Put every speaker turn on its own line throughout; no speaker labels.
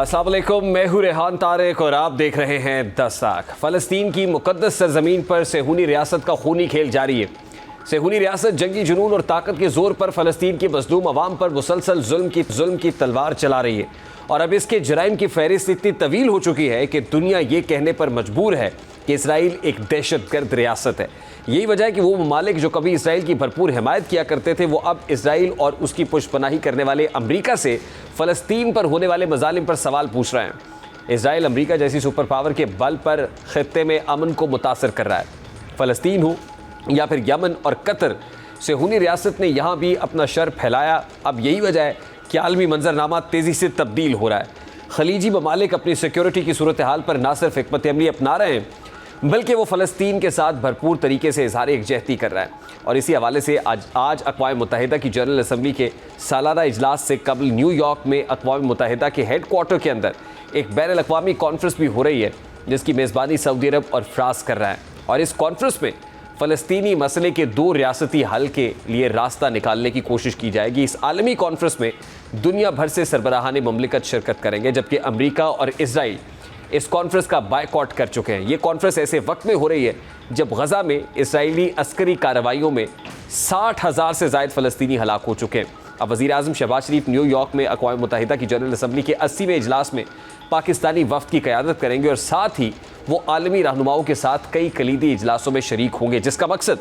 अस्सलाम वालेकुम, मैं हूं रेहान तारिक और आप देख रहे हैं 10 ताक। फ़लस्तीन की मुक़द्दस सरज़मीन पर सेहूनी रियासत का खूनी खेल जारी है। सेहूनी रियासत जंगी जुनून और ताकत के जोर पर फ़लस्तीन की मज़लूम अवाम पर मुसलसल जुल्म की तलवार चला रही है और अब इसके जराइम की फहरिस्त इतनी तवील हो चुकी है कि दुनिया ये कहने पर मजबूर है कि इसराइल एक दहशतगर्द रियासत है। यही वजह है कि वो ममालिक जो कभी इसराइल की भरपूर हिमायत किया करते थे, वो अब इसराइल और उसकी पुष्पनाही करने वाले अमरीका से फ़लस्तीन पर होने वाले मजालिम पर सवाल पूछ रहे हैं। इसराइल अमरीका जैसी सुपर पावर के बल पर खित्ते में अमन को मुतासर कर रहा है। फ़लस्तीन हो या फिर यमन और कतर, सेहूनी रियासत ने यहाँ भी अपना शर फैलाया। अब यही वजह है कि आलमी मंजरनामा तेज़ी से तब्दील हो रहा है। खलीजी ममालिक अपनी सिक्योरिटी की सूरत हाल पर ना सिर्फ हिकमत अमली अपना रहे हैं, बल्कि वो फ़लस्तीन के साथ भरपूर तरीके से इज़हार यकजहती कर रहा है। और इसी हवाले से आज अक़वाम मुत्तहिदा की जनरल असम्बली के सालाना इजलास से कबल न्यूयॉर्क में अक़वाम मुत्तहिदा के हेड क्वार्टर के अंदर एक बैन अल-अक़वामी कॉन्फ्रेंस भी हो रही है, जिसकी मेज़बानी सऊदी अरब और फ्रांस कर रहा है। और इस कॉन्फ्रेंस में फ़लस्तीनी मसले के 2 रियासती हल के लिए रास्ता निकालने की कोशिश की जाएगी। इस आलमी कॉन्फ्रेंस में दुनिया भर से सरबराहान ममलिकत शिरकत करेंगे, जबकि अमरीका और इसराइल इस कॉन्फ्रेंस का बायकॉट कर चुके हैं। ये कॉन्फ्रेंस ऐसे वक्त में हो रही है जब गज़ा में इसराइली अस्करी कार्रवाइयों में 60,000 से ज़ायद फ़लस्तीनी हलाक हो चुके हैं। अब वज़ीर आज़म शहबाज शरीफ न्यूयॉर्क में अक़वाम मुत्तहिदा की जनरल असम्बली के 80वें इजलास में पाकिस्तानी वफ़द की क़यादत करेंगे और साथ ही वो आलमी रहनुमाओं के साथ कई कलीदी इजलासों में शरीक होंगे, जिसका मकसद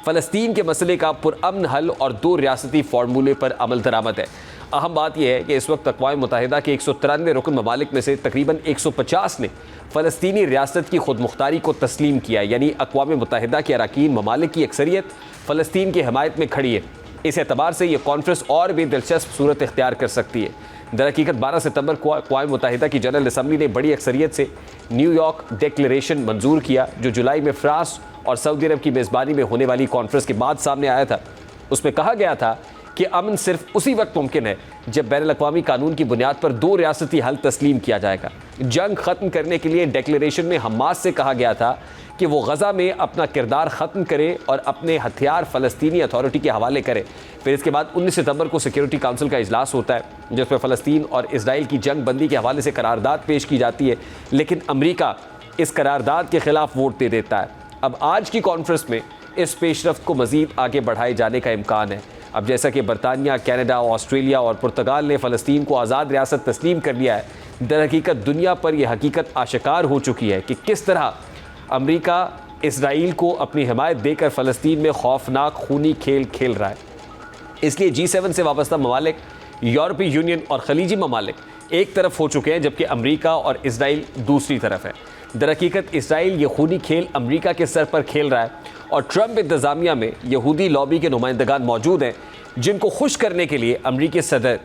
फ़लस्तीन के मसले का पुरअमन हल और 2 रियासती फार्मूले पर अमल दरामद है। अहम बात यह है कि इस वक्त अक़वाम मुत्तहिदा के 193 रुकन ममालिक में से तकरीबन 150 ने फ़लस्तीनी रियासत की खुद मुख्तारी को तस्लीम किया है। यानी अक़वाम मुत्तहिदा के अरकान ममालिक की अक्सरियत फ़लस्तीन की हिमायत में खड़ी है। इस एतबार से यह कॉन्फ्रेंस और भी दिलचस्प सूरत इख्तियार कर सकती है। दरहकीकत 12 सितंबर को अक़वाम मुत्तहिदा की जनरल असम्बली ने बड़ी अक्सरियत से न्यूयॉर्क डिक्लेरेशन मंजूर किया, जो जुलाई में फ्रांस और सऊदी अरब की मेज़बानी में होने वाली कॉन्फ्रेंस के बाद सामने आया था। उसमें कहा गया था कि अमन सिर्फ उसी वक्त मुमकिन है जब बैन अल-अक़वामी कानून की बुनियाद पर 2 रियासती हल तस्लीम किया जाएगा। जंग ख़त्म करने के लिए डिक्लेरेशन में हमास से कहा गया था कि वो गज़ा में अपना किरदार ख़त्म करे और अपने हथियार फ़लस्तीनी अथॉरिटी के हवाले करे। फिर इसके बाद 19 सितंबर को सिक्योरिटी काउंसिल का इजलास होता है, जिसमें फ़लस्तीन और इसराइल की जंग बंदी के हवाले से करारदाद पेश की जाती है, लेकिन अमरीका इस करारदाद के ख़िलाफ़ वोट दे देता है। अब आज की कॉन्फ्रेंस में इस पेशरफ्त को मज़ीद आगे बढ़ाए जाने का इम्कान है। अब जैसा कि बरतानिया, कनाडा, ऑस्ट्रेलिया और पुर्तगाल ने फ़लस्तीन को आज़ाद रियासत तस्लीम कर लिया है, दरहकीकत दुनिया पर यह हकीकत आशिकार हो चुकी है कि किस तरह अमरीका इसराइल को अपनी हिमायत देकर फ़लस्तीन में खौफनाक खूनी खेल खेल रहा है। इसलिए G7 से वाबस्ता ममालिक, यूरोपीय यूनियन और खलीजी ममालिक एक तरफ हो चुके हैं, जबकि अमरीका और इसराइल दूसरी तरफ है। दरहकीकत इसराइल ये खूनी खेल अमरीका के सर पर खेल रहा है और ट्रंप इंतज़ामिया में यहूदी लॉबी के नुमाइंदगान मौजूद हैं, जिनको खुश करने के लिए अमरीकी सदर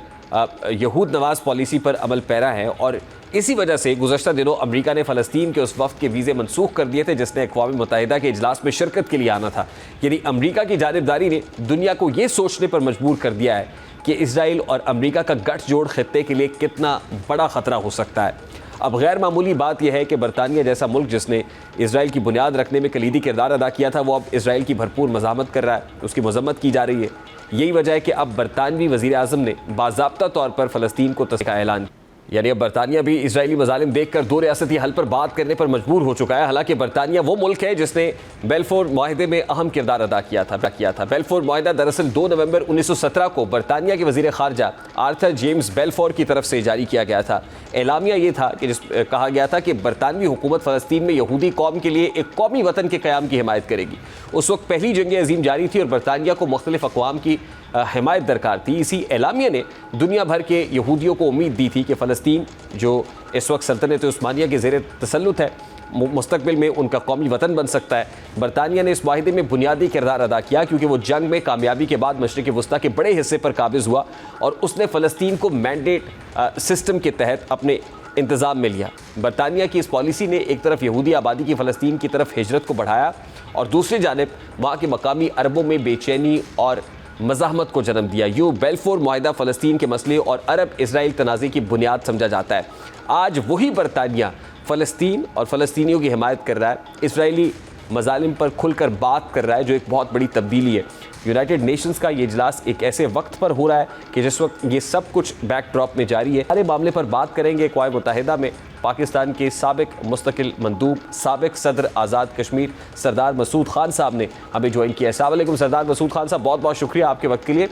यहूद नवाज पॉलिसी पर अमल पैरा है। और इसी वजह से गुज़श्ता दिनों अमरीका ने फ़लस्तीन के उस वफ़द के वीज़े मनसूख कर दिए थे जिसने अक़वाम मुत्तहिदा के इजलास में शिरकत के लिए आना था। यानी अमरीका की जानिबदारी ने दुनिया को ये सोचने पर मजबूर कर दिया है कि इसराइल और अमरीका का गठजोड़ खित्ते के लिए कितना बड़ा ख़तरा हो सकता है। अब गैर मामूली बात यह है कि बरतानिया जैसा मुल्क जिसने इसराइल की बुनियाद रखने में कलीदी किरदार अदा किया था, वो अब इसराइल की भरपूर मज़ामत कर रहा है, उसकी मज़म्मत की जा रही है। यही वजह है कि अब बरतानवी वज़ीर आज़म ने बाज़ाब्ता तौर पर फ़लस्तीन को तस्लीम का ऐलान, यानी अब बरतानिया भी इसराइली मज़ालिम देखकर 2 रियासती हल पर बात करने पर मजबूर हो चुका है। हालांकि बरतानिया वो मुल्क है जिसने बेलफोर माहिदे में अहम किरदार अदा किया था। बेलफोर माहिदा दरअसल 2 नवंबर 1917 को बरतानिया के वज़ीर ख़ारजा आर्थर जेम्स बेलफोर की तरफ से जारी किया गया था। एलामिया ये था कि कहा गया था कि बरतानवी हुकूमत फ़लस्तीन में यहूदी कौम के लिए एक कौमी वतन के क़याम की हिमायत करेगी। उस वक्त पहली जंग अज़ीम जारी थी और बरतानिया को मुख्तलिफ़ अक़वाम की हिमायत दरकार थी। इसी एलामिया ने दुनिया भर के यहूदियों को उम्मीद दी थी कि फ़लस्तीन जो इस वक्त सल्तनत उस्मानिया के ज़ेर तसल्लुत है, मुस्तक़बिल में उनका कौमी वतन बन सकता है। बरतानिया ने इस माहिदे में बुनियादी किरदार अदा किया, क्योंकि वो जंग में कामयाबी के बाद मशरिक़ वस्ता के बड़े हिस्से पर काबिज़ हुआ और उसने फ़लस्तीन को मैंडेट सिस्टम के तहत अपने इंतज़ाम में लिया। बरतानिया की इस पॉलिसी ने एक तरफ यहूदी आबादी की फ़लस्तीन की तरफ हिजरत को बढ़ाया और दूसरी जानिब वहाँ के मकामी अरबों में बेचैनी और मज़ाहमत को जन्म दिया। यूँ बेलफोर मुआहदा फ़लस्तीन के मसले और अरब इसराइल तनाज़े की बुनियाद समझा जाता है। आज वही बरतानिया फ़लस्तीन और फ़लस्तीनियों की हिमायत कर रहा है, इसराइली मज़ालिम पर खुलकर बात कर रहा है, जो एक बहुत बड़ी तब्दीली है। यूनाइटेड नेशंस का ये इजलास एक ऐसे वक्त पर हो रहा है कि जिस वक्त ये सब कुछ बैकड्रॉप में जारी है। सारे मामले पर बात करेंगे। अक़वाम मुत्तहिदा में पाकिस्तान के साबिक मुस्तकिल मंदूब, साबिक सदर आज़ाद कश्मीर सरदार मसूद खान साहब ने हमें ज्वाइन किया है। अस्सलाम वालेकुम सरदार मसूद खान साहब, बहुत बहुत शुक्रिया आपके वक्त के लिए।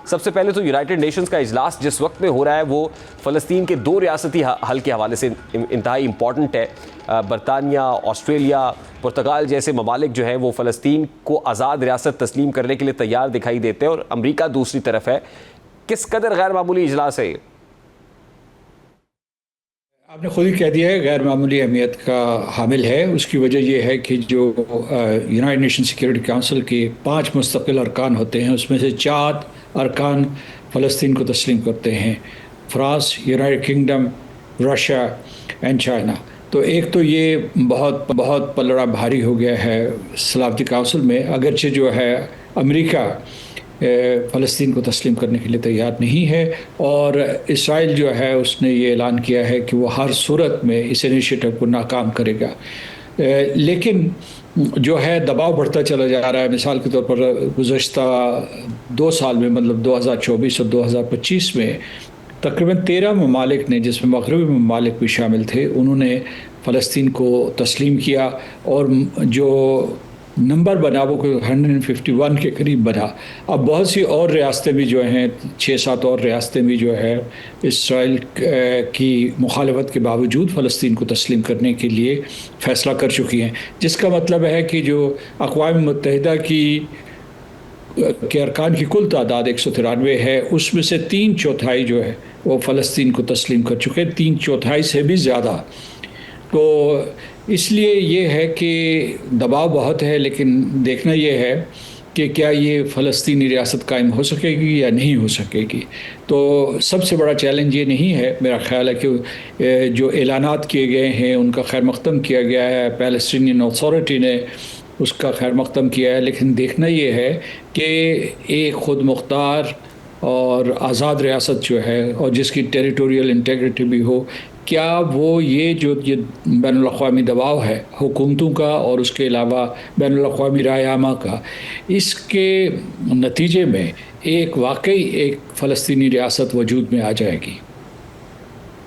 सबसे पहले तो यूनाइटेड नेशंस का इजलास जिस वक्त में हो रहा है वो फ़लस्तीन के 2 रियासती हल के हवाले से इंतहाई इम्पॉर्टेंट है। बरतानिया, ऑस्ट्रेलिया, पुर्तगाल जैसे ममालिक जो हैं वो फ़लस्तीन को आज़ाद रियासत तस्लीम करने के लिए तैयार दिखाई देते हैं और अमरीका दूसरी तरफ है। किस कदर गैर मामूली इजलास है ये?
आपने खुद ही कह दिया है, गैर मामूली अहमियत का हामिल है। उसकी वजह यह है कि जो यूनाइटेड नेशन सिक्योरिटी काउंसिल के 5 मुस्तकिल अरकान होते हैं उसमें से 4 अरकान फ़लस्तीन को तस्लीम करते हैं, France, United kingdom, Russia and China. तो एक तो ये बहुत बहुत पलड़ा भारी हो गया है सलामती काउंसिल में, अगरचे जो है अमेरिका फ़लस्तीन को तस्लीम करने के लिए तैयार नहीं है और इसराइल जो है उसने ये ऐलान किया है कि वो हर सूरत में इस इनिशिएटिव को नाकाम करेगा। लेकिन जो है दबाव बढ़ता चला जा रहा है। मिसाल के तौर पर गुज़श्ता 2 साल में, मतलब 2024 और 2025 में तकरीबन 13 ममालिक ने, जिसमें मगरबी ममालिक भी शामिल थे, उन्होंने फ़लस्तीन को तस्लीम किया और जो नंबर बना वो 151 के करीब बना। अब बहुत सी और रियासतें भी जो हैं, 6-7 और रियासतें भी जो है इसराइल की मुखालफत के बावजूद फ़लस्तीन को तस्लीम करने के लिए फ़ैसला कर चुकी हैं, जिसका मतलब है कि जो अक़वाम मुत्तहिदा के अरकान की कुल तादाद 193 है, उसमें से 3/4 जो है वो फ़लस्तीन को तस्लीम कर चुके हैं, 3/4 से भी ज़्यादा। तो इसलिए ये है कि दबाव बहुत है, लेकिन देखना ये है कि क्या ये फ़लस्तीनी रियासत कायम हो सकेगी या नहीं हो सकेगी। तो सबसे बड़ा चैलेंज ये नहीं है, मेरा ख़्याल है कि जो ऐलानात किए गए हैं उनका खैर मक़दम किया गया है, पैलेस्टीनियन अथॉरिटी ने उसका खैर मक़दम किया है, लेकिन देखना ये है कि एक ख़ुद मुख्तार और आज़ाद रियासत जो है और जिसकी टेरिटोरियल इंटेग्रिटी भी हो, क्या वो ये बैनुल-अक़वामी दबाव है हुकूमतों का और उसके अलावा बैनुल-अक़वामी राय-आमा का, इसके नतीजे में एक वाकई एक फ़लस्तीनी रियासत वजूद में आ जाएगी।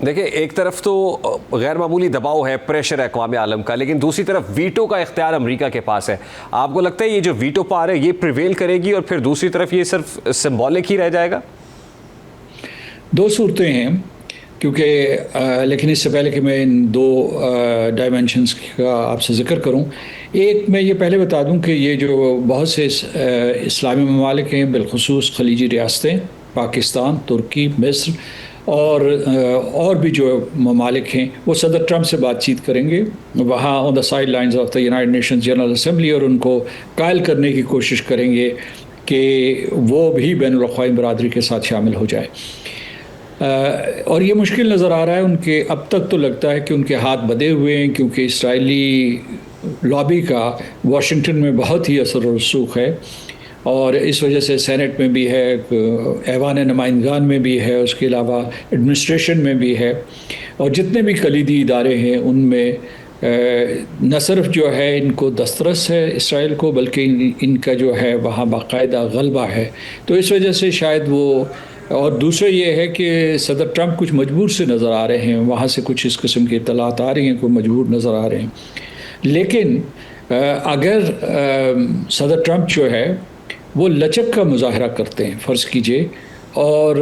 देखिए, एक तरफ तो गैर मामूली दबाव है, प्रेशर है अक़वाम आलम का, लेकिन दूसरी तरफ वीटो का इख्तियार अमेरिका के पास है। आपको लगता है ये जो वीटो पावर है ये प्रिवेल करेगी और फिर दूसरी तरफ ये सिर्फ सिंबॉलिक ही रह जाएगा?
2 सूरतें हैं, क्योंकि लेकिन इससे पहले कि मैं इन 2 डायमेंशंस का आपसे ज़िक्र करूं, एक मैं ये पहले बता दूं कि ये जो बहुत से इस्लामी ममालिक हैं, बिलखुसूस खलीजी रियासतें, पाकिस्तान, तुर्की, मिस्र और भी जो ममालिक हैं, वो सदर ट्रंप से बातचीत करेंगे वहाँ on the side lines of the United Nations general assembly, और उनको कायल करने की कोशिश करेंगे कि वो भी बैनुल-अक़वामी बरादरी के साथ शामिल हो जाए। और ये मुश्किल नज़र आ रहा है उनके। अब तक तो लगता है कि उनके हाथ बंधे हुए हैं, क्योंकि इसराइली लॉबी का वाशिंगटन में बहुत ही असर और रसूख है और इस वजह से सेनेट में भी है, ऐवान नुमाइंदगान में भी है, उसके अलावा एडमिनिस्ट्रेशन में भी है, और जितने भी कलीदी इदारे हैं उनमें न सिर्फ जो है इनको दस्तरस है इसराइल को, बल्कि इनका जो है वहाँ बाकायदा गलबा है। तो इस वजह से शायद वो, और दूसरा ये है कि सदर ट्रंप कुछ मजबूर से नज़र आ रहे हैं, वहाँ से कुछ इस किस्म की इत्तलात आ रही हैं, कोई मजबूर नज़र आ रहे हैं। लेकिन अगर सदर ट्रंप जो है वो लचक का मुजाहरा करते हैं, फ़र्ज़ कीजिए, और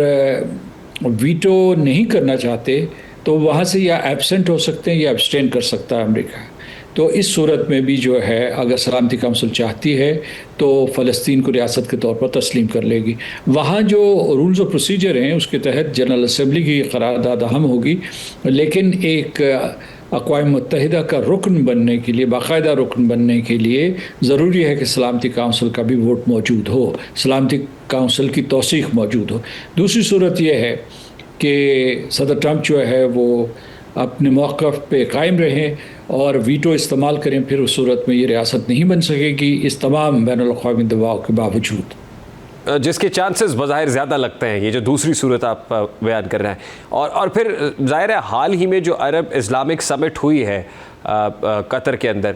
वीटो नहीं करना चाहते, तो वहाँ से या एब्सेंट हो सकते हैं या एब्सटेन कर सकता है अमेरिका। तो इस सूरत में भी जो है अगर सलामती काउंसिल चाहती है तो फ़लस्तीन को रियासत के तौर पर तस्लीम कर लेगी। वहाँ जो रूल्स और प्रोसीजर हैं उसके तहत जनरल असम्बली की करारदाद अहम होगी, लेकिन एक अक़वाम मुत्तहिदा का रुकन बनने के लिए, बाकायदा रुकन बनने के लिए ज़रूरी है कि सलामती काउंसिल का भी वोट मौजूद हो, सलामती काउंसिल की तौसीक़ मौजूद हो। दूसरी सूरत यह है कि सदर ट्रंप जो है वो अपने मौक़िफ़ पे कायम रहें और वीटो इस्तेमाल करें, फिर उस सूरत में ये रियासत नहीं बन सकेगी इस तमाम बैनुल-अक़वामी दबाव के बावजूद।
जिसके चांसेस बज़ाहिर ज़्यादा लगते हैं, ये जो दूसरी सूरत आप बयान कर रहे हैं। और फिर ज़ाहिर है हाल ही में जो अरब इस्लामिक समिट हुई है कतर के अंदर,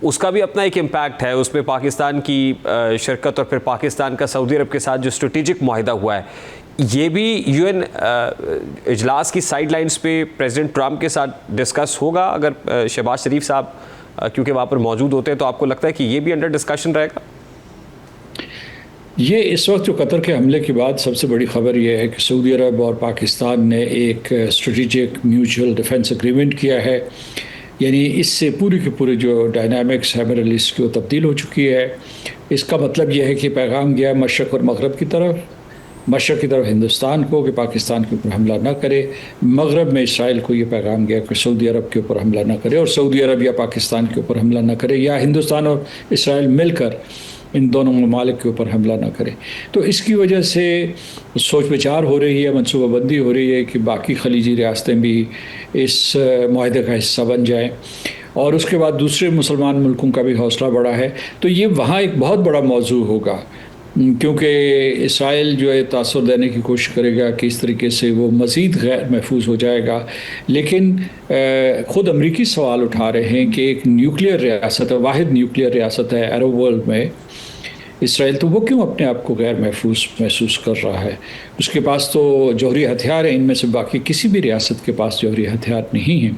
उसका भी अपना एक इम्पैक्ट है। उसमें पाकिस्तान की शिरकत और फिर पाकिस्तान का सऊदी अरब के साथ जो स्ट्रेटेजिक मुआहिदा हुआ है, ये भी यूएन इजलास की साइडलाइंस पे प्रेसिडेंट ट्रंप के साथ डिस्कस होगा। अगर शहबाज शरीफ साहब क्योंकि वहाँ पर मौजूद होते हैं, तो आपको लगता है कि ये भी अंडर डिस्कशन रहेगा?
ये इस वक्त जो कतर के हमले के बाद सबसे बड़ी खबर यह है कि सऊदी अरब और पाकिस्तान ने एक स्ट्रेटेजिक म्यूचुअल डिफेंस एग्रीमेंट किया है। यानी इससे पूरी की पूरी जो डायनामिक्स है मिडल ईस्ट की वो तब्दील हो चुकी है। इसका मतलब यह है कि पैगाम गया मशरक़ और मगरब की तरफ। मशरक़ की तरफ हिंदुस्तान को कि पाकिस्तान के ऊपर हमला ना करे, मगरब में इसराइल को ये पैगाम गया कि सऊदी अरब के ऊपर हमला ना करे, और सऊदी अरब या पाकिस्तान के ऊपर हमला ना करे, या हिंदुस्तान और इसराइल मिलकर इन दोनों ममालिक के ऊपर हमला ना करे। तो इसकी वजह से सोच विचार हो रही है, मनसूबाबंदी हो रही है कि बाकी खलीजी रियासतें भी इस मुआहदे का हिस्सा बन जाएं, और उसके बाद दूसरे मुसलमान मुल्कों का भी हौसला बढ़ा है। तो ये वहाँ एक बहुत बड़ा मौजू होगा, क्योंकि इसराइल जो है तासुर देने की कोशिश करेगा कि इस तरीके से वो मज़ीद गैर महफूज हो जाएगा। लेकिन ख़ुद अमरीकी सवाल उठा रहे हैं कि एक न्यूक्लियर रियासत है, वाहिद न्यूक्लियर रियासत है अरब वर्ल्ड में इसराइल, तो वो क्यों अपने आप को गैर महफूज महसूस कर रहा है? उसके पास तो जौहरी हथियार हैं, इनमें से बाकी किसी भी रियासत के पास जौहरी हथियार नहीं हैं।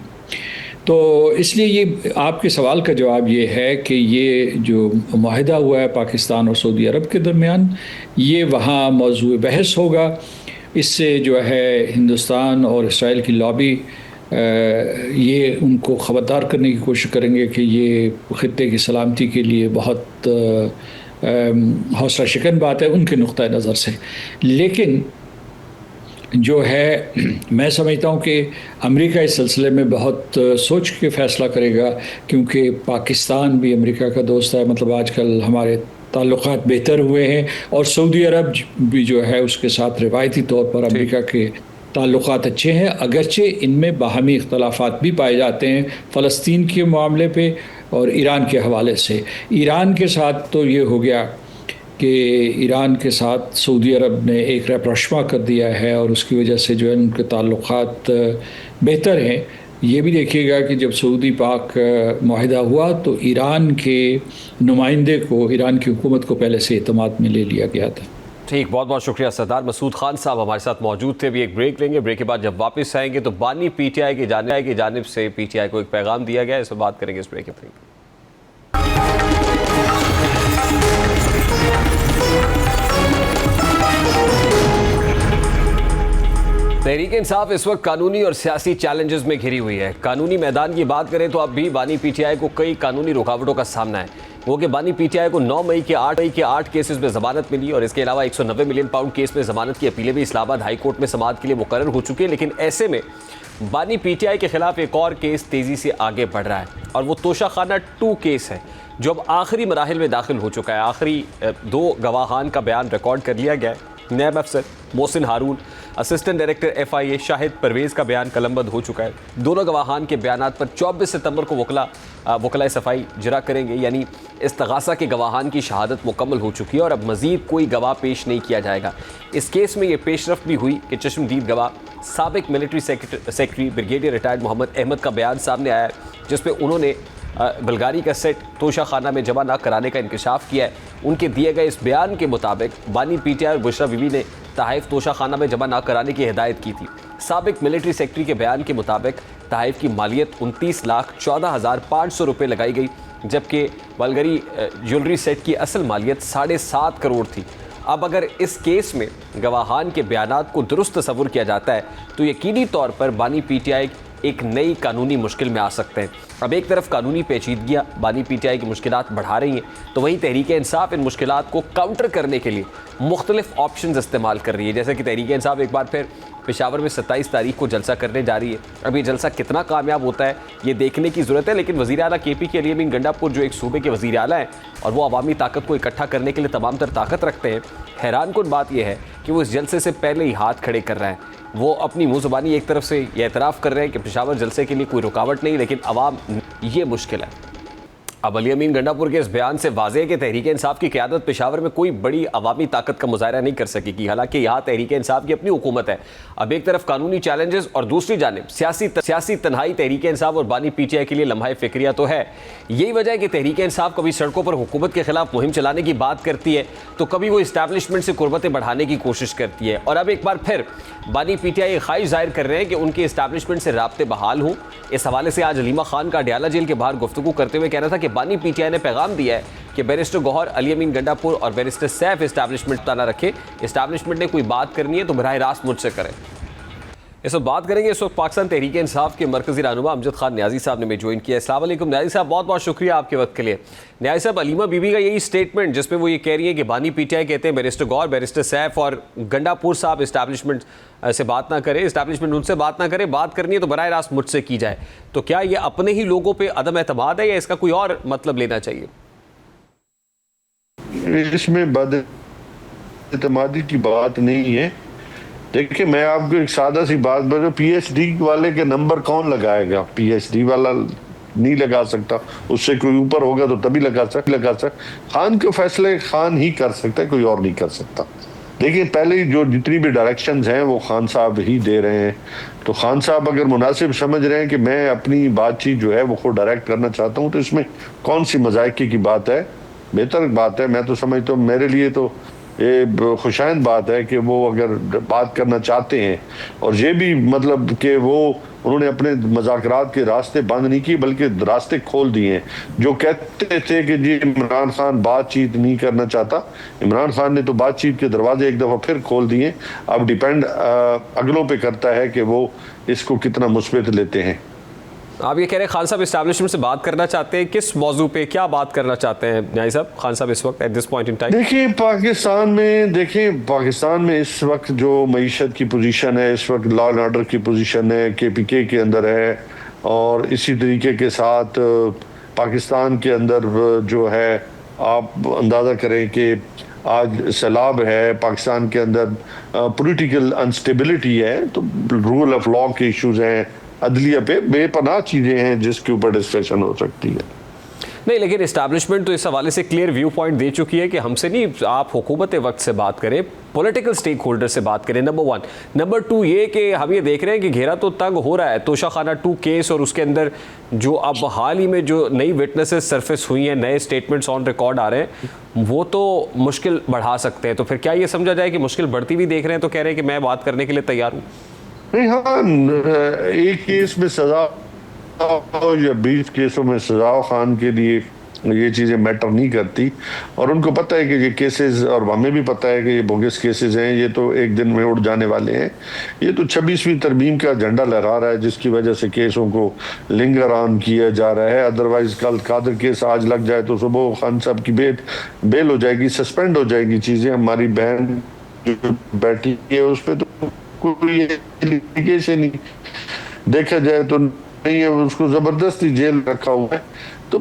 तो इसलिए ये आपके सवाल का जवाब ये है कि ये जो मुआहिदा हुआ है पाकिस्तान और सऊदी अरब के दरमियान, ये वहाँ मौजूद बहस होगा। इससे जो है हिंदुस्तान और इसराइल की लॉबी ये उनको ख़बरदार करने की कोशिश करेंगे कि ये ख़ित्ते की सलामती के लिए बहुत हौसला शिकन बात है उनके नुक्ता नज़र से। लेकिन जो है मैं समझता हूँ कि अमेरिका इस सिलसिले में बहुत सोच के फ़ैसला करेगा, क्योंकि पाकिस्तान भी अमेरिका का दोस्त है। मतलब आजकल हमारे ताल्लुकात बेहतर हुए हैं, और सऊदी अरब भी जो है उसके साथ रिवायती तौर पर अमेरिका के ताल्लुकात अच्छे हैं, अगरचे इनमें बाहमी इख्तलाफात भी पाए जाते हैं फ़लस्तीन के मामले पे और ईरान के हवाले से। ईरान के साथ तो ये हो गया कि ईरान के साथ सऊदी अरब ने एक रैप्रोशमा कर दिया है, और उसकी वजह से जो है उनके ताल्लुकात बेहतर हैं। ये भी देखिएगा कि जब सऊदी पाक मुआहिदा हुआ तो ईरान के नुमाइंदे को, ईरान की हुकूमत को पहले से एतमाद में ले लिया गया था।
ठीक, बहुत बहुत शुक्रिया सरदार मसूद खान साहब हमारे साथ मौजूद थे। अभी एक ब्रेक लेंगे, ब्रेक के बाद जब वापस आएंगे तो बानी पीटीआई की जानिब से पीटीआई को एक पैगाम दिया गया है, इस पर बात करेंगे इस ब्रेक के बाद। तहरीक इंसाफ इस वक्त कानूनी और सियासी चैलेंजेस में घिरी हुई है। कानूनी मैदान की बात करें तो अब भी बानी पीटीआई को कई कानूनी रुकावटों का सामना है। वो कि बानी पीटीआई को 9 मई के 8 केसेस में जमानत मिली, और इसके अलावा 190 मिलियन पाउंड केस में जमानत की अपीलें भी इस्लामाबाद हाई कोर्ट में समाअत के लिए मुकर्रर हो चुकी है। लेकिन ऐसे में बानी पीटीआई के खिलाफ एक और केस तेजी से आगे बढ़ रहा है, और वो तोशाखाना 2 केस है जो अब आखिरी मराहिल में दाखिल हो चुका है। आखिरी 2 गवाहान का बयान रिकॉर्ड कर लिया गया है। नैब अफसर Mohsin Haroon, assistant director FIA Shahid Parvez का बयान कलमबंद हो चुका है। दोनों गवाहान के बयानात पर 24 सितंबर को वकला सफाई जरा करेंगे, यानी इस्तगासा के गवाहान की शहादत मुकम्मल हो चुकी है और अब मज़ीद कोई गवाह पेश नहीं किया जाएगा। इस केस में ये पेशरफ भी हुई कि चश्मदीद गवाह साबिक military secretary brigadier retired Mohammad Ahmad का बयान सामने आया है, जिसमें उन्होंने बलगारी का सेट तोशाखाना में जमा न कराने का इंकशाफ किया है। उनके दिए गए इस बयान के मुताबिक बानी पीटीआई और बुशरा बीवी ने तहाइफ तोशाखाना में जमा न कराने की हिदायत की थी। साबिक मिलिट्री सेक्रेटरी के बयान के मुताबिक तहाइफ की मालियत 29,14,500 रुपये लगाई गई, जबकि बलगारी ज्वेलरी सेट की असल मालियत 7.5 करोड़ थी। अब अगर इस केस में गवाहान के बयानात को दुरुस्त तस्वुर किया जाता है तो यकीनी तौर पर बानी पीटीआई एक नई कानूनी मुश्किल में आ सकते हैं। अब एक तरफ कानूनी पेचीदगियाँ बानी पीटीआई की मुश्किलात बढ़ा रही हैं, तो वहीं तहरीक इंसाफ इन मुश्किलात को काउंटर करने के लिए मुख्तलिफ ऑप्शंस इस्तेमाल कर रही है। जैसे कि तहरीक इंसाफ एक बार फिर पेशावर में 27 तारीख को जलसा करने जा रही है। अब ये जलसा कितना कामयाब होता है ये देखने की ज़रूरत है, लेकिन वज़ीर आला KP के लिए भी गंडापुर जो एक सूबे के वज़ीर आला हैं और वो अवामी ताकत को इकट्ठा करने के लिए तमाम तर ताकत रखते हैं, हैरानकुन बात यह है कि वो इस जलसे से पहले ही हाथ खड़े कर रहे हैं। वो अपनी मुँह ज़ुबानी एक तरफ से ये एतराफ़ कर रहे हैं कि पेशावर जलसे के लिए कोई रुकावट नहीं, लेकिन अवाम ये मुश्किल है। अब अली अमीन गंडापुर के इस बयान से वाज़ेह है कि तहरीक इंसाफ की क़यादत पेशावर में कोई बड़ी अवामी ताकत का मुजाहरा नहीं कर सकेगी। हालांकि यहाँ तहरीक इंसाफ की अपनी हुकूमत है। अब एक तरफ कानूनी चैलेंजेस और दूसरी जानिब सियासी तन्हाई तहरीक इंसाफ और बानी पीटीआई के लिए लम्हा फिक्रिया तो है। यही वजह है कि तहरीक इंसाफ कभी सड़कों पर हुकूमत के खिलाफ मुहिम चलाने की बात करती है तो कभी वो इस्टेब्लिशमेंट से कुर्बतें बढ़ाने की कोशिश करती है। और अब एक बार फिर बानी पीटीआई ख्वाहिश जाहिर कर रहे हैं कि उनके इस्टेब्लिशमेंट से राब्ते बहाल हों। इस हवाले से आज अलीमा खान का अडयाला जेल के बाहर गुफ्तगू करते हुए कहना था कि बानी पीटीआई ने पैगाम दिया है कि बैरिस्टर गौहर, अली अमीन गंडापुर और बैरिस्टर सैफ इस्टेब्लिशमेंट ना रखे। इस्टेब्लिशमेंट ने कोई बात करनी है तो बराह रास्त मुझसे करें। इस वक्त बात करेंगे। इस वक्त पाकिस्तान तहरीक इंसाफ के मरकजी रहनुमा अमजद खान न्याजी साहब ने मैं ज्वाइन किया। अस्सलाम वालेकुम न्याजी साहब, बहुत बहुत शुक्रिया आपके वक्त के लिए। न्याजी साहब, अलीमा बीबी का यही स्टेटमेंट जिसमें वो ये कह रही है कि बानी पीटीआई कहते हैं बैरिस्टर गौर, बैरिस्टर सैफ और गंडापुर साहब इस्टेब्लिशमेंट से बात ना करे, इस्टेब्लिशमेंट उनसे बात ना करे, बात करनी है तो बराह रास्त मुझसे की जाए। तो क्या ये अपने ही लोगों पर अदम एतमाद है या इसका कोई और मतलब लेना चाहिए?
इसमें बदएतमादी की बात नहीं है। देखिए, मैं आपको एक सादा सी बात बता, पीएचडी वाले के नंबर कौन लगाएगा? पीएचडी वाला नहीं लगा सकता, उससे कोई ऊपर होगा तो तभी लगा सकता। खान के फैसले खान ही कर सकता है, कोई और नहीं कर सकता। देखिए, पहले जो जितनी भी डायरेक्शंस हैं वो खान साहब ही दे रहे हैं। तो खान साहब अगर मुनासिब समझ रहे हैं कि मैं अपनी बातचीत जो है वो खुद डायरेक्ट करना चाहता हूँ, तो इसमें कौन सी मजाकी की बात है? बेहतर बात है। मैं तो समझता हूँ, मेरे लिए तो ये खुशाइंद बात है कि वो अगर बात करना चाहते हैं, और ये भी मतलब कि वो उन्होंने अपने मज़ाकरात के रास्ते बंद नहीं किए बल्कि रास्ते खोल दिए हैं। जो कहते थे कि जी इमरान खान बातचीत नहीं करना चाहता, इमरान खान ने तो बातचीत के दरवाजे एक दफ़ा फिर खोल दिए। अब डिपेंड अगलों पे करता है कि वो इसको कितना मुस्बित लेते हैं।
आप ये कह रहे हैं खान साहब इस्टेब्लिशमेंट से बात करना चाहते हैं, किस मौजू पे क्या बात करना चाहते हैं न्याय साहब खान साहब इस वक्त at this point in time?
देखिए, पाकिस्तान में इस वक्त जो मईशत की पोजीशन है, इस वक्त लॉ एंड ऑर्डर की पोजीशन है, केपीके के अंदर है, और इसी तरीके के साथ पाकिस्तान के अंदर जो है आप अंदाज़ा करें कि आज सैलाब है, पाकिस्तान के अंदर पॉलिटिकल अनस्टेबिलिटी है, तो रूल ऑफ लॉ के इश्यूज हैं, अदलिया पे बेपनाह चीजें हैं जिसके ऊपर डिस्कशन हो सकती है।
नहीं, लेकिन इस्टेब्लिशमेंट तो इस हवाले से क्लियर व्यू पॉइंट दे चुकी है कि हमसे नहीं, आप हुकूमत वक्त से बात करें, पॉलिटिकल स्टेक होल्डर से बात करें, नंबर 1। नंबर 2 ये कि हम ये देख रहे हैं कि घेरा तो तंग हो रहा है तोशाखाना 2 केस, और उसके अंदर जो अब हाल ही में जो नई विटनेसेस सरफेस हुई हैं, नए स्टेटमेंट्स ऑन रिकॉर्ड आ रहे हैं, वो तो मुश्किल बढ़ा सकते हैं। तो फिर क्या ये समझा जाए कि मुश्किल बढ़ती भी देख रहे हैं तो कह रहे हैं कि मैं बात करने के लिए तैयार हूँ?
नहीं, हाँ, एक केस में सजा या 20 केसों में सजा खान के लिए ये चीज़ें मैटर नहीं करती, और उनको पता है कि ये केसेस, और हमें भी पता है कि ये बोगस केसेस हैं, ये तो एक दिन में उड़ जाने वाले हैं। ये तो 26वीं तरमीम का झंडा लहरा रहा है जिसकी वजह से केसों को लिंगर ऑन किया जा रहा है। अदरवाइज कल कादर केस आज लग जाए तो सुबह खान साहब की बेल हो जाएगी, सस्पेंड हो जाएगी चीज़ें। हमारी बहन जो बैठी है उस पर तो कोई एलिगेशन नहीं देखा जाए तो नहीं है, उसको जबरदस्ती जेल रखा हुआ है। तो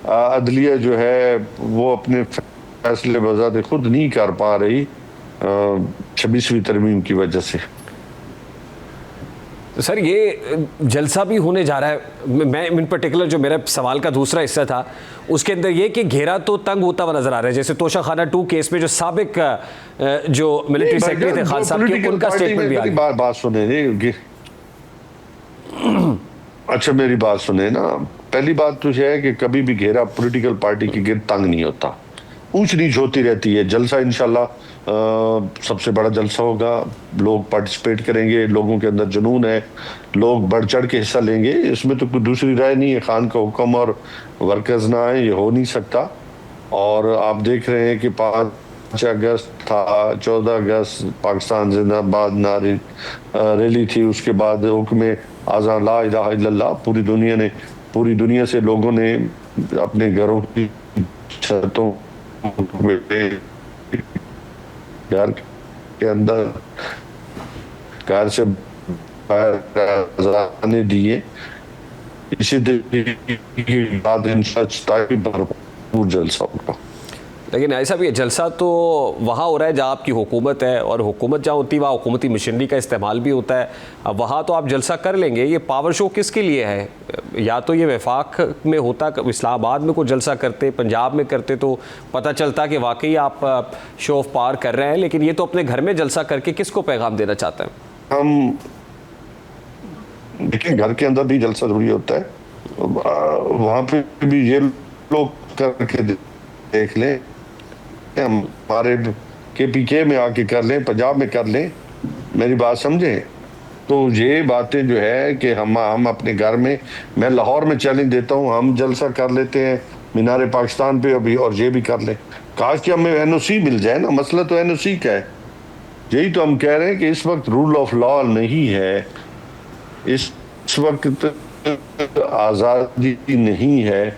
अदलिया जो है वो अपने फैसले बजाते खुद नहीं कर पा रही 26वीं तरमीम की वजह से।
तो सर, ये जलसा भी होने जा रहा है। मैं इन पर्टिकुलर जो मेरा सवाल का दूसरा हिस्सा था उसके अंदर ये कि घेरा तो तंग होता हुआ नजर आ रहा है। जैसे तोशाखाना 2 केस में जो साबिक जो मिलिट्री सेक्रेटरी थे खान साहब के, उनका स्टेटमेंट भी आ गया।
बात सुने, अच्छा मेरी बात सुने ना। पहली बात तो यह है कि कभी भी घेरा पॉलिटिकल पार्टी के गिर्द तंग नहीं होता, ऊंच नीच होती रहती है। जलसा इंशाल्लाह सबसे बड़ा जलसा होगा, लोग पार्टिसिपेट करेंगे, लोगों के अंदर जुनून है, लोग बढ़ चढ़ के हिस्सा लेंगे। इसमें तो कोई दूसरी राय नहीं है। खान का हुक्म और वर्कर्स ना आए, ये हो नहीं सकता। और आप देख रहे हैं कि 5 अगस्त था, 14 अगस्त पाकिस्तान जिंदाबाद नारे रैली थी, उसके बाद हुक्म आज़ान ला इलाहा इल्लल्लाह पूरी दुनिया से लोगों ने अपने घरों की छतों घर के अंदर कार से बाहर दिए। इसी तरीके की बात भरपूर जलसा होगा।
लेकिन ऐसा भी है, जलसा तो वहाँ हो रहा है जहाँ आपकी हुकूमत है, और हुकूमत जहाँ होती है वहाँ हुकूमती मशीनरी का इस्तेमाल भी होता है। अब वहाँ तो आप जलसा कर लेंगे, ये पावर शो किसके लिए है? या तो ये वफाक में होता, इस्लामाबाद में कोई जलसा करते, पंजाब में करते तो पता चलता कि वाकई आप शो ऑफ पावर कर रहे हैं, लेकिन ये तो अपने घर में जलसा करके किसको पैगाम देना चाहते हैं?
हम देखिए, घर के अंदर भी जलसा जरूरी होता है, वहाँ पे भी ये लोग करके देख लें, हमारे KPK में आके कर लें, पंजाब में कर लें, मेरी बात समझें। तो ये बातें जो है कि हम अपने घर में, मैं लाहौर में चैलेंज देता हूँ, हम जलसा कर लेते हैं मीनार पाकिस्तान पे अभी, और ये भी कर लें। काश कि हमें NOC मिल जाए ना, मसला तो NOC का है। यही तो हम कह रहे हैं कि इस वक्त रूल ऑफ लॉ नहीं है, इस वक्त आज़ादी नहीं है।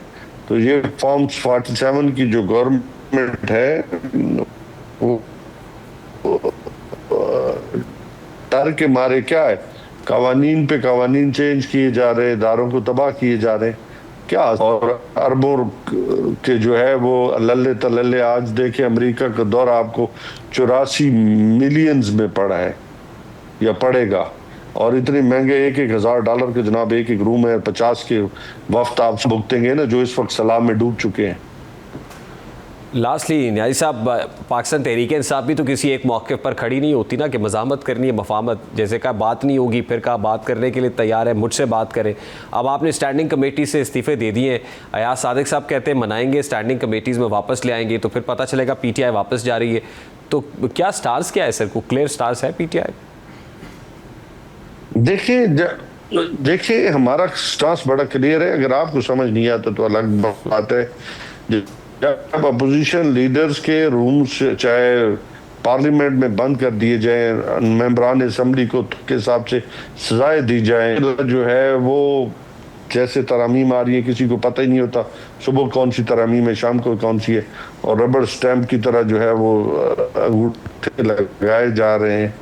तो ये फॉर्म 47 की जो गवर्नमेंट है वो डर के मारे क्या है, कवानीन पे कवानीन चेंज किए जा रहे, इदारों को तबाह किए जा रहे क्या, और अरबों के जो है वो लल्ले तलल्ले। आज देखे अमेरिका का दौरा आपको 84 मिलियंस में पड़ा है या पड़ेगा, और इतने महंगे $1,000 के जनाब एक रूम है, 50 के वफ्त आप भुगतेंगे ना, जो इस वक्त सलाम में डूब चुके हैं।
लास्टली न्याजी साहब, पाकिस्तान तहरीक इंसाफ भी तो किसी एक मौके पर खड़ी नहीं होती ना कि मज़ामत करनी है, मफामत, जैसे कहा बात नहीं होगी फिर कहा बात करने के लिए तैयार है, मुझसे बात करें। अब आपने स्टैंडिंग कमेटी से इस्तीफ़े दे दिए हैं, अयाज सादिक साहब कहते हैं मनाएंगे, स्टैंडिंग कमेटीज़ में वापस ले आएंगे, तो फिर पता चलेगा PTI वापस जा रही है। तो क्या स्टार्स क्या है सर, को क्लियर स्टार्स है PTI?
देखिए हमारा स्टांस बड़ा क्लियर है, अगर आपको समझ नहीं आता तो अलग बात है। जब अपोजिशन लीडर्स के रूम्स चाहे पार्लियामेंट में बंद कर दिए जाए, मेंबरान असेंबली को के हिसाब से सजाएं दी जाए, जो है वो जैसे तरामीम आ रही है किसी को पता ही नहीं होता सुबह कौन सी तरामीम है, शाम को कौन सी है, और रबर स्टैम्प की तरह जो है वो अंगूठे लगाए जा रहे हैं।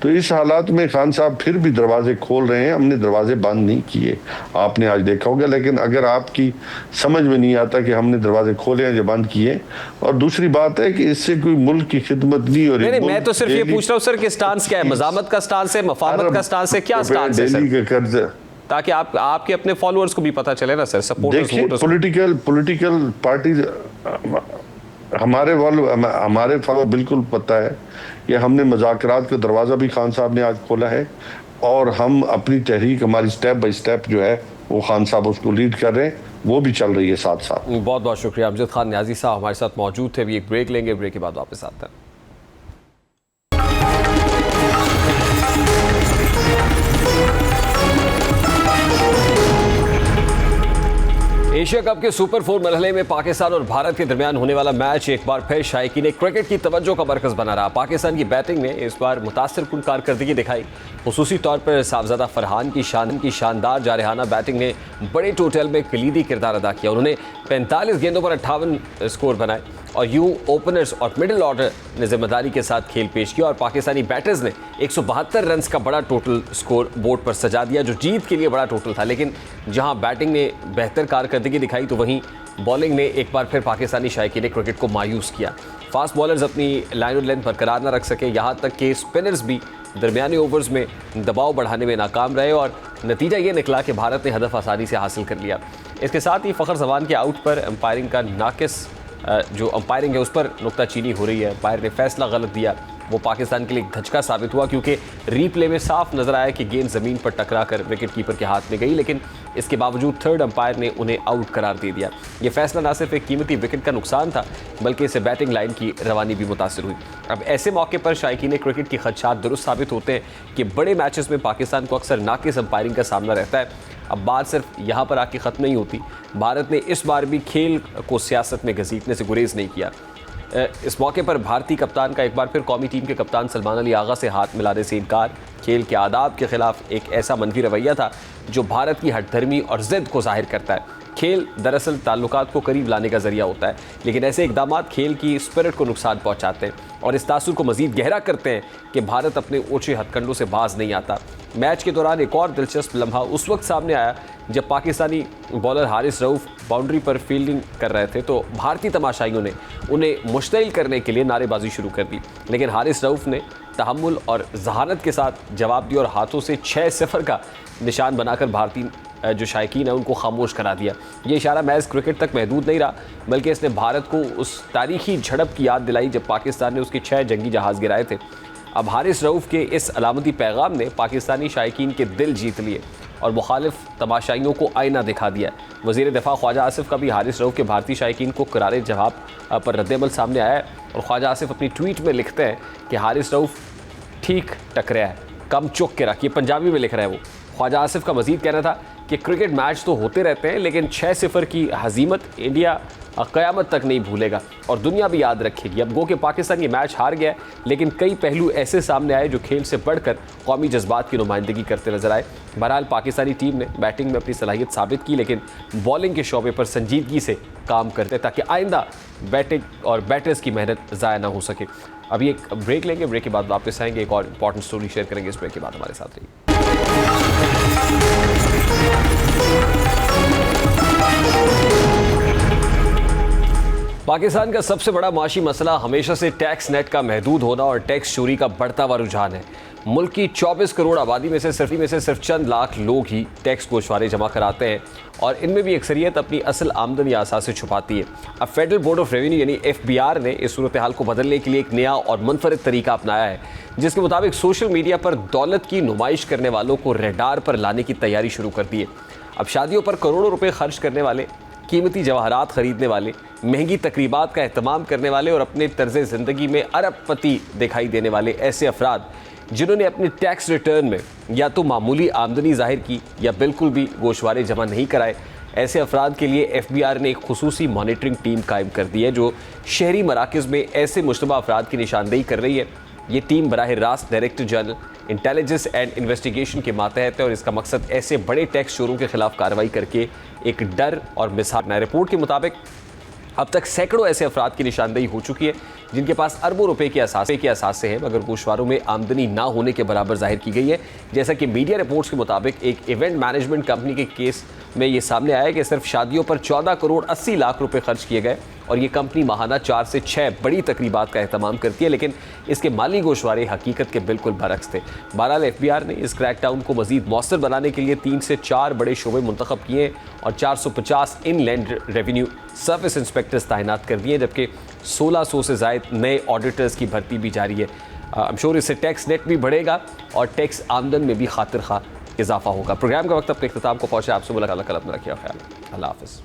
तो इस हालात में खान साहब फिर भी दरवाजे खोल रहे हैं, हमने दरवाजे बंद नहीं किए, आपने आज देखा होगा। लेकिन अगर आपकी समझ में नहीं आता कि हमने दरवाजे खोले हैं या बंद किए, और दूसरी बात है कि इससे कोई मुल्क की खिदमत नहीं हो रही।
नहीं, मैं तो सिर्फ ये पूछ रहा हूँ सर कि स्टांस क्या है, मज़ामत का स्टांस है, मफामत का स्टांस है, क्या स्टांस है सर, ताकि आपके अपने फॉलोअर्स को भी पता चले ना सर, सपोर्टर्स।
पॉलिटिकल पार्टी हमारे फॉलो बिल्कुल पता है कि हमने मुज़ाकरात का दरवाज़ा भी खान साहब ने आज खोला है, और हम अपनी तहरीक, हमारी स्टेप बाय स्टेप जो है वो खान साहब उसको लीड कर रहे हैं, वो भी चल रही है साथ साथ।
बहुत बहुत शुक्रिया। अमजद खान न्याजी साहब हमारे साथ मौजूद थे। अभी एक ब्रेक लेंगे, ब्रेक के बाद वापस आते हैं। एशिया कप के सुपर 4 मरहले में पाकिस्तान और भारत के दरमियान होने वाला मैच एक बार फिर शायकीन क्रिकेट की तवज्जो का मरकज़ बना रहा। पाकिस्तान की बैटिंग ने इस बार मुतासिरकुन कारकर्दगी दिखाई, खुसूसी तौर पर साहबजादा फरहान की शानदार जारहाना बैटिंग ने बड़े टोटल में कलीदी किरदार अदा किया। उन्होंने 45 गेंदों पर 58 स्कोर बनाए, और यूं ओपनर्स और मिडिल ऑर्डर ने जिम्मेदारी के साथ खेल पेश किया, और पाकिस्तानी बैटर्स ने 172 रन का बड़ा टोटल स्कोर बोर्ड पर सजा दिया, जो जीत के लिए बड़ा टोटल था। लेकिन जहां बैटिंग ने बेहतर कारकर्दगी दिखाई, तो वहीं बॉलिंग ने एक बार फिर पाकिस्तानी शायकीन क्रिकेट को मायूस किया। फास्ट बॉलर्स अपनी लाइन और लेंथ बरकरार न रख सके, यहाँ तक कि स्पिनर्स भी दरमियानी ओवर्स में दबाव बढ़ाने में नाकाम रहे, और नतीजा ये निकला कि भारत ने हदफ आसानी से हासिल कर लिया। इसके साथ ही फ़खर जमान के आउट पर अंपायरिंग का नाकिस जो अंपायरिंग है उस पर नुक्ताचीनी हो रही है। अंपायर ने फैसला गलत दिया, वो पाकिस्तान के लिए धचका साबित हुआ, क्योंकि रीप्ले में साफ नजर आया कि गेंद ज़मीन पर टकरा कर विकेट कीपर के हाथ में गई, लेकिन इसके बावजूद थर्ड अंपायर ने उन्हें आउट करार दे दिया। ये फैसला न सिर्फ एक कीमती विकेट का नुकसान था, बल्कि इससे बैटिंग लाइन की रवानी भी मुतासर हुई। अब ऐसे मौके पर शायकीन क्रिकेट की खदशात दुरुस्त साबित होते हैं कि बड़े मैचेस में पाकिस्तान को अक्सर नाकिस अंपायरिंग का सामना रहता है। अब बात सिर्फ यहाँ पर आके ख़त्म नहीं होती, भारत ने इस बार भी खेल को सियासत में घसीटने से गुरेज नहीं किया। इस मौके पर भारतीय कप्तान का एक बार फिर कौमी टीम के कप्तान सलमान अली आगा से हाथ मिलाने से इनकार, खेल के आदाब के खिलाफ एक ऐसा मनफी रवैया था जो भारत की हठधर्मी और ज़िद को जाहिर करता है। खेल दरअसल ताल्लुकात को करीब लाने का जरिया होता है, लेकिन ऐसे इकदाम खेल की स्पिरिट को नुकसान पहुंचाते हैं और इस तासुर को मजीद गहरा करते हैं कि भारत अपने ऊंचे हथकंडों से बाज नहीं आता। मैच के दौरान एक और दिलचस्प लम्हा उस वक्त सामने आया जब पाकिस्तानी बॉलर हारिस रऊफ बाउंड्री पर फील्डिंग कर रहे थे तो भारतीय तमाशाइयों ने उन्हें मुश्तइल करने के लिए नारेबाजी शुरू कर दी, लेकिन हारिस रऊफ ने तहम्मुल और जहानत के साथ जवाब दिया और हाथों से 6-0 का निशान बनाकर भारतीय जो शायकीन है उनको खामोश करा दिया। ये इशारा महज क्रिकेट तक महदूद नहीं रहा, बल्कि इसने भारत को उस तारीखी झड़प की याद दिलाई जब पाकिस्तान ने उसके 6 जंगी जहाज़ गिराए थे। अब हारिस रऊफ के इस अलामती पैगाम ने पाकिस्तानी शायकीन के दिल जीत लिए और मुखालिफ तमाशाइयों को आईना दिखा दिया। वज़ीर दिफा ख्वाजा आसिफ का भी हारिस रऊफ के भारतीय शायकीन को करारे जवाब पर रद्दअमल सामने आया है और ख्वाजा आसिफ अपनी ट्वीट में लिखते हैं कि हारिस रऊफ ठीक टकराया है, कम चुक के रखिए। पंजाबी में लिख रहा है वो। ख्वाजा आसिफ का मजीद कहना था कि क्रिकेट मैच तो होते रहते हैं, लेकिन 6-0 की हजीमत इंडिया क़यामत तक नहीं भूलेगा और दुनिया भी याद रखेगी। अब गो कि पाकिस्तान ये मैच हार गया है, लेकिन कई पहलू ऐसे सामने आए जो खेल से बढ़कर कौमी जज्बात की नुमाइंदगी करते नजर आए। बहरहाल पाकिस्तानी टीम ने बैटिंग में अपनी सलाहियत साबित की, लेकिन बॉलिंग के शोबे पर संजीदगी से काम करते ताकि आइंदा बैटिंग और बैटर्स की मेहनत ज़ाया ना हो सके। अभी एक ब्रेक लेंगे, ब्रेक के बाद वापस आएंगे, एक और इंपॉर्टेंट स्टोरी शेयर करेंगे। इस ब्रेक के बाद हमारे साथ रहिए। पाकिस्तान का सबसे बड़ा माशी मसला हमेशा से टैक्स नेट का महदूद होना और टैक्स चोरी का बढ़ता हुआ रुझान है। मुल्क की 24 करोड़ आबादी में से सिर्फ चंद लाख लोग ही टैक्स गोशवारे जमा कराते हैं और इनमें भी अक्सरियत अपनी असल आमदनी आसार से छुपाती है। अब फेडरल बोर्ड ऑफ रेवेन्यू यानी FBR ने इस सूरत हाल को बदलने के लिए एक नया और मुनफरिद तरीका अपनाया है, जिसके मुताबिक सोशल मीडिया पर दौलत की नुमाइश करने वालों को रेडार पर लाने की तैयारी शुरू कर दी है। अब शादियों पर करोड़ों रुपए खर्च करने वाले, कीमती जवाहरात खरीदने वाले, महंगी तकरीबात का एहतमाम करने वाले और अपने तर्ज ज़िंदगी में अरबपति दिखाई देने वाले ऐसे अफराद जिन्होंने अपने टैक्स रिटर्न में या तो मामूली आमदनी जाहिर की या बिल्कुल भी गोशवारे जमा नहीं कराए, ऐसे अफराद के लिए FBR ने एक खुसूसी मॉनिटरिंग टीम कायम कर दी है जो शहरी मराकज़ में ऐसे मुश्तबा अफराद की निशानदेही कर रही है। ये टीम बराह रास्त director general intelligence and investigation के मातहत है और इसका मकसद ऐसे बड़े टैक्स चोरों के खिलाफ कार्रवाई करके एक डर और मिसाल। रिपोर्ट के मुताबिक अब तक सैकड़ों ऐसे अफराद की निशानदेही हो चुकी है जिनके पास अरबों रुपए के असासे हैं, मगर गोशवारों में आमदनी ना होने के बराबर जाहिर की गई है। जैसा कि मीडिया रिपोर्ट्स के मुताबिक एक इवेंट मैनेजमेंट कंपनी के केस में ये सामने आया कि सिर्फ शादियों पर 14 करोड़ 80 लाख रुपए खर्च किए गए और ये कंपनी माहाना 4 से 6 बड़ी तकरीबात का एहतमाम करती है, लेकिन इसके माली गोशवारे हकीकत के बिल्कुल बरक्स थे। बहरहाल FBR ने इस क्रैकडाउन को मजीद मौसर बनाने के लिए 3 से 4 बड़े शोबे मुंतखब किए और 450 इनलैंड रेवेन्यू सर्विस इंस्पेक्टर्स तैनात कर दिए, जबकि 1600 से ज़ायद नए ऑडिटर्स की भर्ती भी जारी है। आई एम श्योर इससे टैक्स नेट भी बढ़ेगा और टैक्स आमदन में भी खातिर खा इजाफा होगा। प्रोग्राम का वक्त अपने इख्तिताम को पहुंचा। आपसे मुलाकात कल, अपना रखिए ख्याल। अल्लाह हाफ़िज़।